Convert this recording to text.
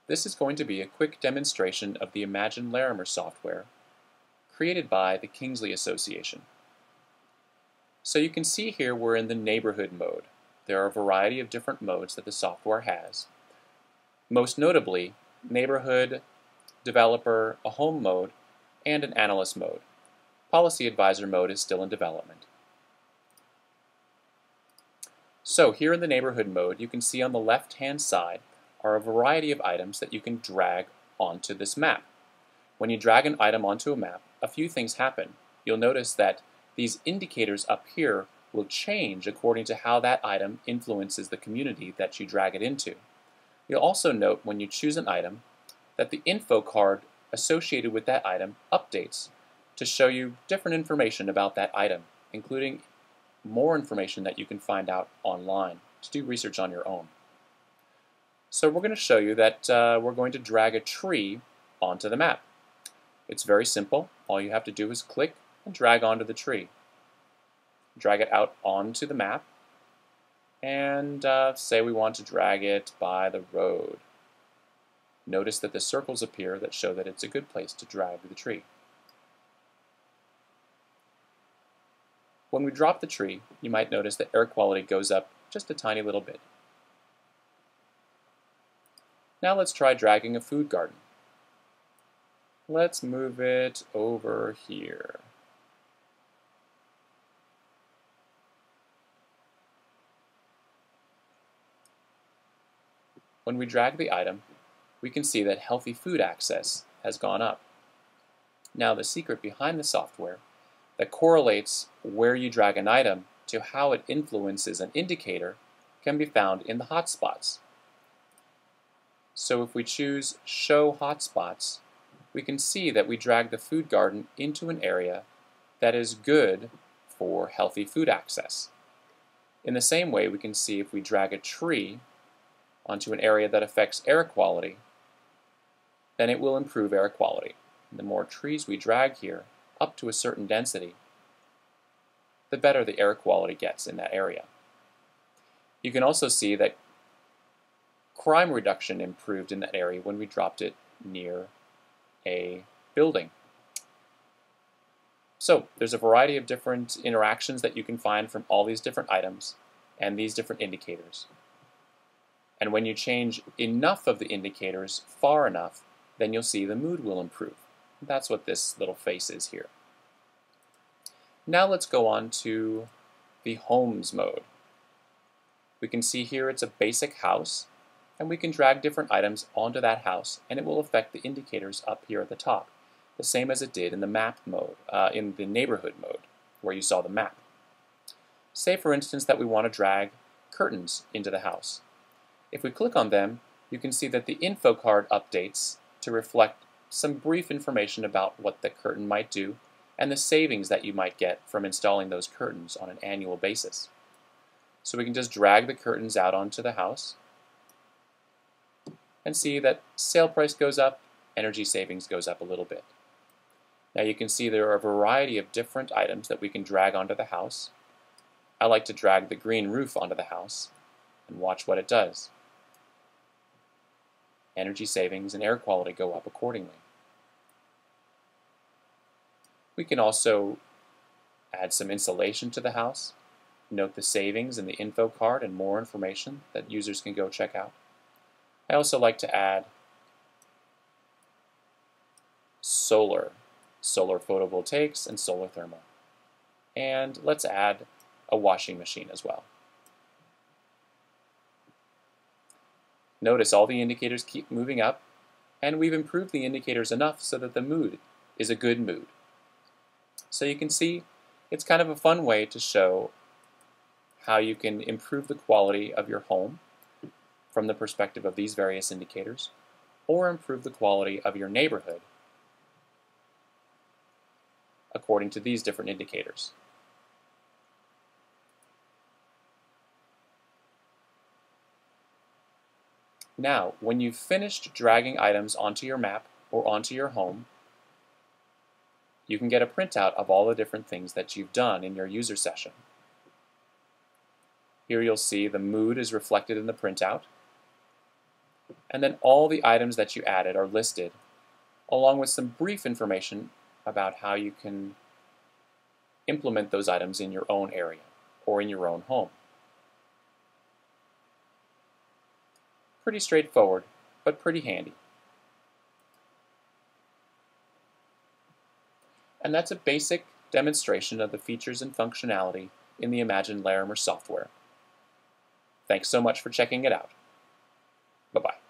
This is going to be a quick demonstration of the Imagine Larimer software created by the Kingsley Association. So you can see here we're in the neighborhood mode. There are a variety of different modes that the software has. Most notably, neighborhood, developer, a home mode, and an analyst mode. Policy advisor mode is still in development. So here in the neighborhood mode, you can see on the left-hand side are a variety of items that you can drag onto this map. When you drag an item onto a map, a few things happen. You'll notice that these indicators up here will change according to how that item influences the community that you drag it into. You'll also note when you choose an item that the info card associated with that item updates to show you different information about that item, including more information that you can find out online to do research on your own. So we're going to show you that we're going to drag a tree onto the map. It's very simple. All you have to do is click and drag onto the tree. Drag it out onto the map and say we want to drag it by the road. Notice that the circles appear that show that it's a good place to drag the tree. When we drop the tree, you might notice that air quality goes up just a tiny little bit. Now let's try dragging a food garden. Let's move it over here. When we drag the item, we can see that healthy food access has gone up. Now the secret behind the software that correlates where you drag an item to how it influences an indicator can be found in the hotspots. So if we choose Show Hotspots, we can see that we drag the food garden into an area that is good for healthy food access. In the same way, we can see if we drag a tree onto an area that affects air quality, then it will improve air quality. And the more trees we drag here, up to a certain density, the better the air quality gets in that area. You can also see that crime reduction improved in that area when we dropped it near a building. So there's a variety of different interactions that you can find from all these different items and these different indicators. And when you change enough of the indicators far enough, then you'll see the mood will improve. That's what this little face is here. Now let's go on to the homes mode. We can see here it's a basic house, and we can drag different items onto that house, and it will affect the indicators up here at the top, the same as it did in the map mode, in the neighborhood mode, where you saw the map. Say, for instance, that we want to drag curtains into the house. If we click on them, you can see that the info card updates to reflect some brief information about what the curtain might do and the savings that you might get from installing those curtains on an annual basis. So we can just drag the curtains out onto the house and see that sale price goes up, energy savings goes up a little bit. Now you can see there are a variety of different items that we can drag onto the house. I like to drag the green roof onto the house and watch what it does. Energy savings and air quality go up accordingly. We can also add some insulation to the house, note the savings in the info card and more information that users can go check out. I also like to add solar photovoltaics and solar thermal. And let's add a washing machine as well. Notice all the indicators keep moving up, and we've improved the indicators enough so that the mood is a good mood. So you can see it's kind of a fun way to show how you can improve the quality of your home from the perspective of these various indicators, or improve the quality of your neighborhood according to these different indicators. Now, when you've finished dragging items onto your map or onto your home, you can get a printout of all the different things that you've done in your user session. Here you'll see the mood is reflected in the printout. And then all the items that you added are listed, along with some brief information about how you can implement those items in your own area or in your own home. Pretty straightforward, but pretty handy. And that's a basic demonstration of the features and functionality in the Imagine Larimer software. Thanks so much for checking it out. Bye-bye.